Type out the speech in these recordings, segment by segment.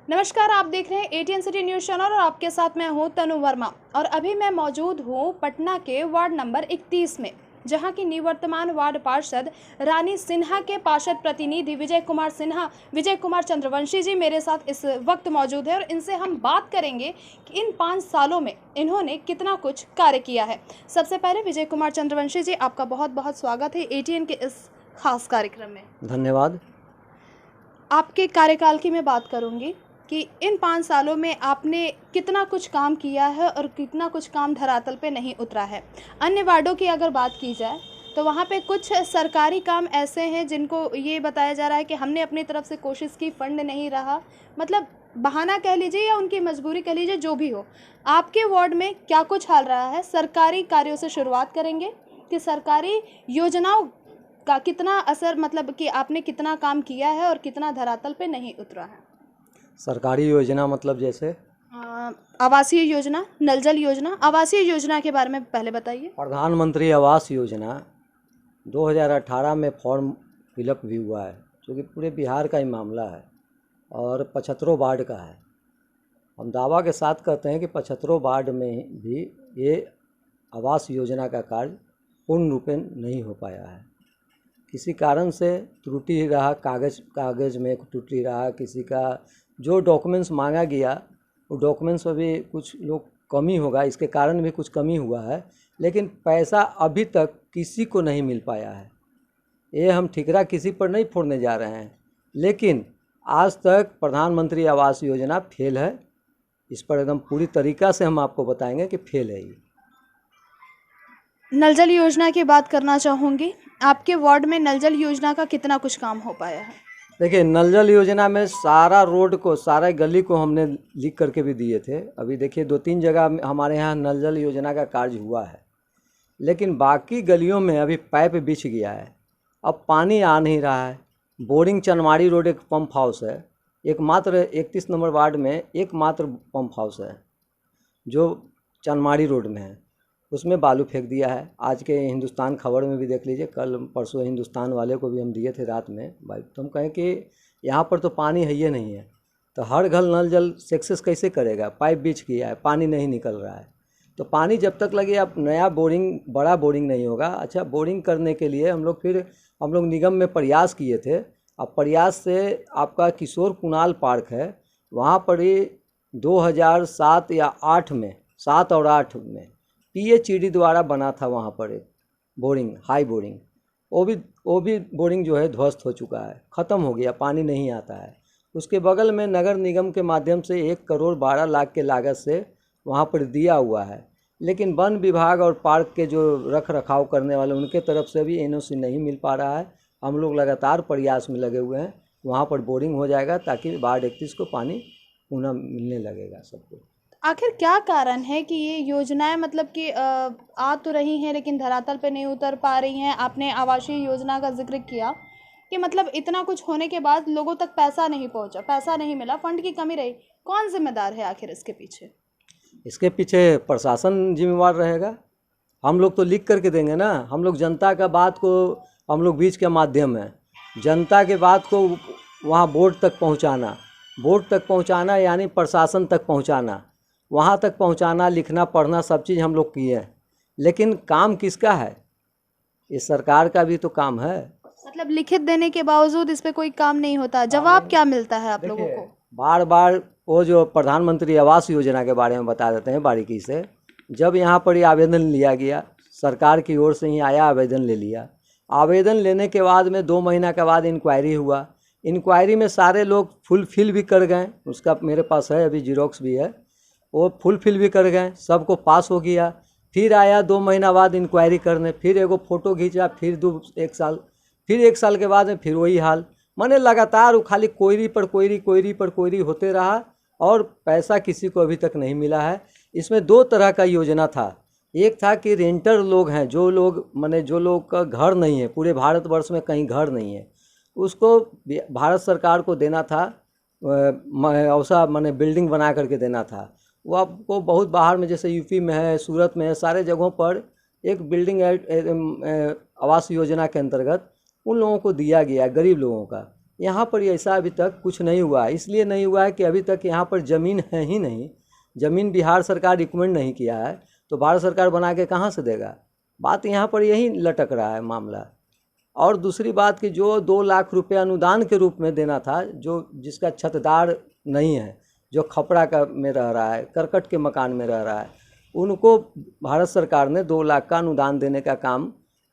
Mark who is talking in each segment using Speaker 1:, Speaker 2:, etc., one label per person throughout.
Speaker 1: नमस्कार, आप देख रहे हैं एटीएन सिटी न्यूज़ चैनल और आपके साथ मैं हूं तनु वर्मा। और अभी मैं मौजूद हूं पटना के वार्ड नंबर 31 में, जहां की निवर्तमान वार्ड पार्षद रानी सिन्हा के पार्षद प्रतिनिधि विजय कुमार चंद्रवंशी जी मेरे साथ इस वक्त मौजूद है और इनसे हम बात करेंगे कि इन 5 सालों में इन्होंने कितना कुछ कार्य किया है। सबसे पहले विजय कुमार चंद्रवंशी जी, आपका बहुत बहुत स्वागत है एटीएन के इस खास कार्यक्रम में।
Speaker 2: धन्यवाद।
Speaker 1: आपके कार्यकाल की मैं बात करूंगी कि इन 5 सालों में आपने कितना कुछ काम किया है और कितना कुछ काम धरातल पे नहीं उतरा है। अन्य वार्डों की अगर बात की जाए तो वहाँ पे कुछ सरकारी काम ऐसे हैं जिनको ये बताया जा रहा है कि हमने अपनी तरफ से कोशिश की, फंड नहीं रहा, मतलब बहाना कह लीजिए या उनकी मजबूरी कह लीजिए, जो भी हो। आपके वार्ड में क्या कुछ हाल रहा है? सरकारी कार्यों से शुरुआत करेंगे कि सरकारी योजनाओं का कितना असर, मतलब कि आपने कितना काम किया है और कितना धरातल पे नहीं उतरा है।
Speaker 2: सरकारी योजना मतलब जैसे
Speaker 1: आवासीय योजना, नल जल योजना, आवासीय योजना के बारे में पहले बताइए।
Speaker 2: प्रधानमंत्री आवास योजना 2018 में फॉर्म फिलअप भी हुआ है, जो कि पूरे बिहार का ही मामला है और 75 वार्ड का है। हम दावा के साथ कहते हैं कि 75 वार्ड में भी ये आवास योजना का कार्य पूर्ण रूप में नहीं हो पाया है। किसी कारण से त्रुटि रहा, कागज़ में त्रुटि रहा, किसी का जो डॉक्यूमेंट्स मांगा गया वो डॉक्यूमेंट्स में भी कुछ लोग कमी होगा, इसके कारण भी कुछ कमी हुआ है, लेकिन पैसा अभी तक किसी को नहीं मिल पाया है। ये हम ठिकरा किसी पर नहीं फोड़ने जा रहे हैं, लेकिन आज तक प्रधानमंत्री आवास योजना फेल है। इस पर एकदम पूरी तरीक़ा से हम आपको बताएंगे कि फेल है ये।
Speaker 1: नल जल योजना की बात करना चाहूँगी, आपके वार्ड में नल जल योजना का कितना कुछ काम हो पाया है?
Speaker 2: देखिए, नल जल योजना में सारा रोड को, सारा गली को हमने लिख करके भी दिए थे। अभी देखिए 2-3 जगह हमारे यहाँ नल जल योजना का कार्य हुआ है, लेकिन बाकी गलियों में अभी पाइप बिछ गया है, अब पानी आ नहीं रहा है। बोरिंग चनमाड़ी रोड एक पंप हाउस है, एकमात्र 31 नंबर वार्ड में एकमात्र पंप हाउस है जो चनमाड़ी रोड में है, उसमें बालू फेंक दिया है। आज के हिंदुस्तान खबर में भी देख लीजिए, कल परसों हिंदुस्तान वाले को भी हम दिए थे रात में भाई। तो हम कहें कि यहाँ पर तो पानी है ही नहीं है, तो हर घर नल जल सक्सेस कैसे करेगा? पाइप बिछ गया है, पानी नहीं निकल रहा है। तो पानी जब तक लगे, अब नया बोरिंग, बड़ा बोरिंग नहीं होगा। अच्छा, बोरिंग करने के लिए हम लोग निगम में प्रयास किए थे। अब प्रयास से आपका किशोर कुणाल पार्क है, वहाँ पर ही 2007 या 8 में, 7 और 8 में PHED द्वारा बना था वहाँ पर एक बोरिंग, हाई बोरिंग। वो भी बोरिंग जो है ध्वस्त हो चुका है, ख़त्म हो गया, पानी नहीं आता है। उसके बगल में नगर निगम के माध्यम से 1 करोड़ 12 लाख के लागत से वहाँ पर दिया हुआ है, लेकिन वन विभाग और पार्क के जो रख रखाव करने वाले, उनके तरफ से भी NOC नहीं मिल पा रहा है। हम लोग लगातार प्रयास में लगे हुए हैं, वहाँ पर बोरिंग हो जाएगा ताकि वार्ड 31 को पानी पुनः मिलने लगेगा सबको।
Speaker 1: आखिर क्या कारण है कि ये योजनाएं, मतलब कि आ तो रही हैं लेकिन धरातल पे नहीं उतर पा रही हैं? आपने आवासीय योजना का जिक्र किया कि मतलब इतना कुछ होने के बाद लोगों तक पैसा नहीं पहुंचा, पैसा नहीं मिला, फंड की कमी रही। कौन जिम्मेदार है आखिर इसके पीछे?
Speaker 2: इसके पीछे प्रशासन जिम्मेवार रहेगा। हम लोग तो लिख करके देंगे ना, हम लोग जनता का बात को, हम लोग बीच के माध्यम है, जनता के बात को वहाँ बोर्ड तक पहुँचाना, यानी प्रशासन तक पहुँचाना, वहाँ तक पहुँचाना, लिखना पढ़ना सब चीज़ हम लोग किए हैं। लेकिन काम किसका है? ये सरकार का भी तो काम है।
Speaker 1: मतलब लिखित देने के बावजूद इस पे कोई काम नहीं होता, जवाब क्या मिलता है आप लोगों को?
Speaker 2: बार बार वो जो प्रधानमंत्री आवास योजना के बारे में बता देते हैं बारीकी से। जब यहाँ पर ये आवेदन लिया गया, सरकार की ओर से ही आया, आवेदन ले लिया। आवेदन लेने के बाद में 2 महीना के बाद इंक्वायरी हुआ। इंक्वायरी में सारे लोग फुलफिल भी कर गए, उसका मेरे पास है, अभी जीरोक्स भी है, वो फुलफिल भी कर गए, सबको पास हो गया। फिर आया 2 महीना बाद इंक्वायरी करने, फिर एगो फ़ोटो खींचा, फिर 1 साल, फिर 1 साल के बाद में फिर वही हाल। माने लगातार वो खाली कोयरी पर कोयरी होते रहा और पैसा किसी को अभी तक नहीं मिला है। इसमें 2 तरह का योजना था। एक था कि रेंटर लोग हैं, जो लोग का घर नहीं है, पूरे भारतवर्ष में कहीं घर नहीं है, उसको भारत सरकार को देना था, औसा माने बिल्डिंग बना करके देना था। वो आपको बहुत बाहर में, जैसे यूपी में है, सूरत में है, सारे जगहों पर एक बिल्डिंग आवास योजना के अंतर्गत उन लोगों को दिया गया, गरीब लोगों का। यहाँ पर ऐसा अभी तक कुछ नहीं हुआ है। इसलिए नहीं हुआ है कि अभी तक यहाँ पर ज़मीन है ही नहीं। ज़मीन बिहार सरकार रिकमेंड नहीं किया है, तो भारत सरकार बना के कहाँ से देगा। बात यहाँ पर यही लटक रहा है मामला। और दूसरी बात कि जो 2 लाख रुपये अनुदान के रूप में देना था, जो जिसका छतदार नहीं है, जो खपड़ा का में रह रहा है, करकट के मकान में रह रहा है, उनको भारत सरकार ने 2 लाख का अनुदान देने का काम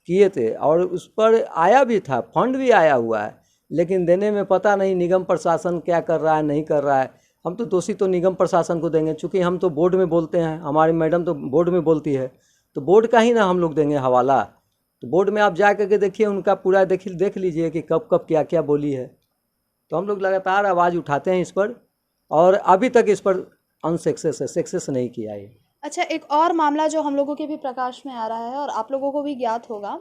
Speaker 2: किए थे और उस पर आया भी था, फंड भी आया हुआ है, लेकिन देने में पता नहीं निगम प्रशासन क्या कर रहा है, नहीं कर रहा है। हम तो दोषी तो निगम प्रशासन को देंगे, चूँकि हम तो बोर्ड में बोलते हैं, हमारी मैडम तो बोर्ड में बोलती है, तो बोर्ड का ही ना हम लोग देंगे हवाला। तो बोर्ड में आप जा करके देखिए, उनका पूरा देख लीजिए कि कब कब क्या क्या बोली है। तो हम लोग लगातार आवाज़ उठाते हैं इस पर, और अभी तक इस पर सक्सेस नहीं किया है।
Speaker 1: अच्छा, एक और मामला जो हम लोगों के भी प्रकाश में आ रहा है और आप लोगों को भी ज्ञात होगा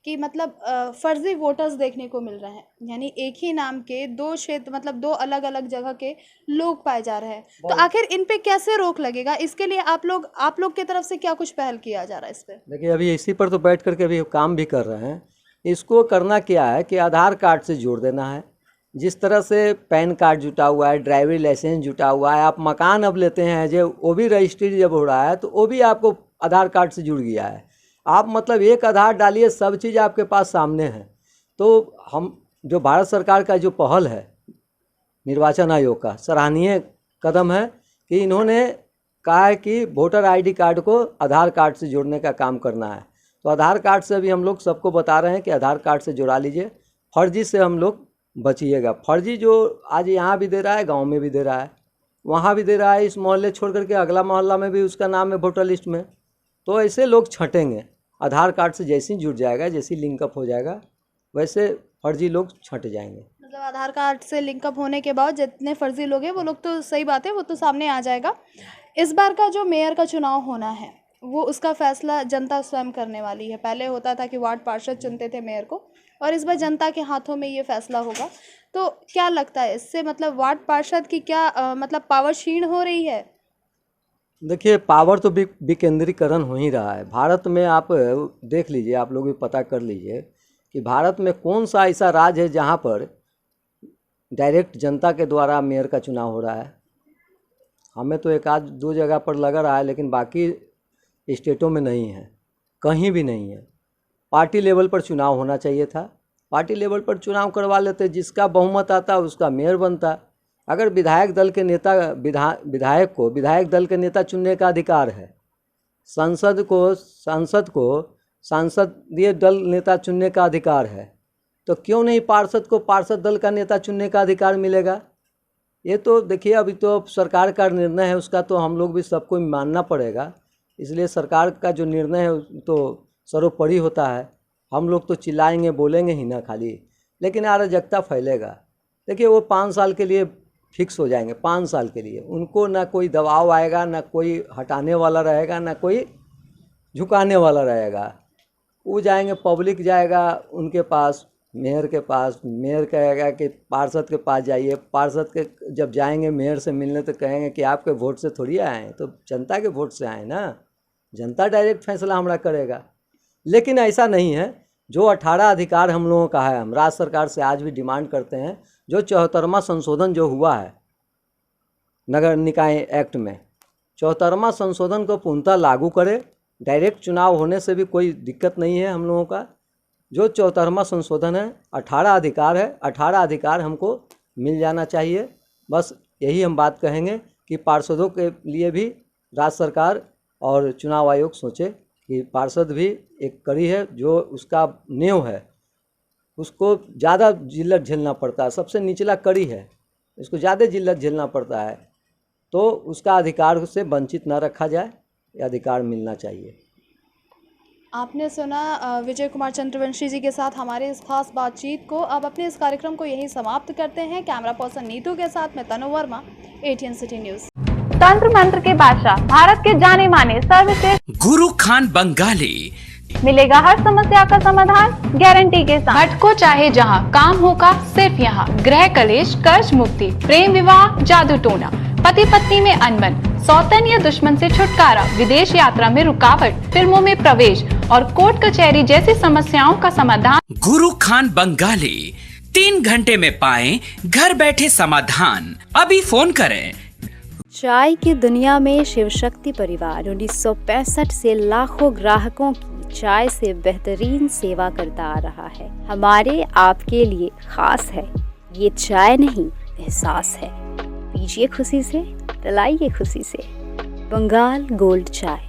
Speaker 1: कि मतलब फर्जी वोटर्स देखने को मिल रहे हैं, यानी एक ही नाम के 2 क्षेत्र, मतलब 2 अलग अलग जगह के लोग पाए जा रहे हैं। तो आखिर इन पे कैसे रोक लगेगा, इसके लिए आप लोग की तरफ से क्या कुछ पहल किया जा रहा है इस पे?
Speaker 2: देखिए, अभी इसी पर तो बैठ करके अभी काम भी कर रहे हैं। इसको करना क्या है कि आधार कार्ड से जोड़ देना है। जिस तरह से पैन कार्ड जुटा हुआ है, ड्राइवरी लाइसेंस जुटा हुआ है, आप मकान अब लेते हैं जो वो भी रजिस्ट्री जब हो रहा है तो वो भी आपको आधार कार्ड से जुड़ गया है। आप मतलब एक आधार डालिए, सब चीज़ आपके पास सामने है। तो हम जो भारत सरकार का जो पहल है निर्वाचन आयोग का सराहनीय कदम है कि इन्होंने कहा है कि वोटर आईडी कार्ड को आधार कार्ड से जोड़ने का काम करना है। तो आधार कार्ड से अभी हम लोग सबको बता रहे हैं कि आधार कार्ड से जुड़ा लीजिए, फर्जी से हम लोग बचिएगा। फर्जी जो आज यहाँ भी दे रहा है, गांव में भी दे रहा है, वहाँ भी दे रहा है, इस मोहल्ले छोड़ करके अगला मोहल्ला में भी उसका नाम है वोटर लिस्ट में। तो ऐसे लोग छटेंगे। आधार कार्ड से जैसे ही जुड़ जाएगा, जैसे ही लिंकअप हो जाएगा, वैसे फर्जी लोग छट जाएंगे।
Speaker 1: मतलब आधार कार्ड से लिंकअप होने के बाद जितने फर्जी लोग हैं वो लोग, तो सही बात है, वो तो सामने आ जाएगा। इस बार का जो मेयर का चुनाव होना है वो उसका फैसला जनता स्वयं करने वाली है। पहले होता था कि वार्ड पार्षद चुनते थे मेयर को, और इस बार जनता के हाथों में ये फैसला होगा। तो क्या लगता है इससे, मतलब वार्ड पार्षद की क्या मतलब पावर क्षीण हो रही है?
Speaker 2: देखिए, पावर तो विकेंद्रीकरण हो ही रहा है भारत में। आप देख लीजिए, आप लोग भी पता कर लीजिए कि भारत में कौन सा ऐसा राज्य है जहाँ पर डायरेक्ट जनता के द्वारा मेयर का चुनाव हो रहा है। हमें तो 1-2 जगह पर लग रहा है, लेकिन बाकी स्टेटों में नहीं है, कहीं भी नहीं है। पार्टी लेवल पर चुनाव होना चाहिए था, पार्टी लेवल पर चुनाव करवा लेते, जिसका बहुमत आता उसका मेयर बनता। अगर विधायक दल के नेता विधायक को विधायक दल के नेता चुनने का अधिकार है, सांसद को सांसदीय दल नेता चुनने का अधिकार है, तो क्यों नहीं पार्षद को पार्षद दल का नेता चुनने का अधिकार मिलेगा। ये तो देखिए, अभी तो सरकार का निर्णय है, उसका तो हम लोग भी सबको मानना पड़ेगा। इसलिए सरकार का जो निर्णय है तो सर्वोपरि होता है। हम लोग तो चिल्लाएंगे, बोलेंगे ही ना खाली, लेकिन अराजकता फैलेगा। देखिए, वो 5 साल के लिए फिक्स हो जाएंगे, 5 साल के लिए उनको ना कोई दबाव आएगा, ना कोई हटाने वाला रहेगा, ना कोई झुकाने वाला रहेगा। वो जाएंगे, पब्लिक जाएगा उनके पास, मेयर के पास, मेयर कहेगा कि पार्षद के पास जाइए। पार्षद के जब जाएंगे मेयर से मिलने तो कहेंगे कि आपके वोट से थोड़ी आए हैं, तो जनता के वोट से आए ना, जनता डायरेक्ट फैसला हमारा करेगा। लेकिन ऐसा नहीं है। जो 18 अधिकार हम लोगों का है, हम राज्य सरकार से आज भी डिमांड करते हैं, जो 74वां संशोधन जो हुआ है नगर निकाय एक्ट में, 74वां संशोधन को पूर्णतः लागू करे। डायरेक्ट चुनाव होने से भी कोई दिक्कत नहीं है हम लोगों का। जो 74वां संशोधन है, 18 अधिकार है, 18 अधिकार हमको मिल जाना चाहिए। बस यही हम बात कहेंगे कि पार्षदों के लिए भी राज्य सरकार और चुनाव आयोग सोचे कि पार्षद भी एक कड़ी है, जो उसका नींव है, उसको ज़्यादा जिल्लत झेलना पड़ता है। सबसे निचला कड़ी है, इसको ज़्यादा जिल्लत झेलना पड़ता है, तो उसका अधिकार से वंचित न रखा जाए, ये अधिकार मिलना चाहिए।
Speaker 1: आपने सुना विजय कुमार चंद्रवंशी जी के साथ हमारे इस खास बातचीत को। अब अपने इस कार्यक्रम को यहीं समाप्त करते हैं। कैमरा पर्सन नीतू के साथ मैं तनु वर्मा, ATN सिटी न्यूज।
Speaker 3: तंत्र मंत्र के बादशाह, भारत के जाने माने सर्वश्रेष्ठ
Speaker 4: गुरु खान बंगाली,
Speaker 3: मिलेगा हर समस्या का समाधान गारंटी के साथ।
Speaker 5: भटको चाहे जहां, काम होगा सिर्फ यहाँ। गृह कलेश, कर्ज मुक्ति, प्रेम विवाह, जादू टोना, पति पत्नी में अनबन, सौतन या दुश्मन से छुटकारा, विदेश यात्रा में रुकावट, फिल्मों में प्रवेश और कोर्ट कचहरी जैसी समस्याओं का समाधान।
Speaker 4: गुरु खान बंगाली, 3 घंटे में पाएं घर बैठे समाधान। अभी फोन करें।
Speaker 6: चाय की दुनिया में शिव शक्ति परिवार 1965 से लाखों ग्राहकों की चाय से बेहतरीन सेवा करता आ रहा है। हमारे आपके लिए खास है, ये चाय नहीं एहसास है। पीजिए खुशी से, पिलाइए खुशी से। बंगाल गोल्ड चाय।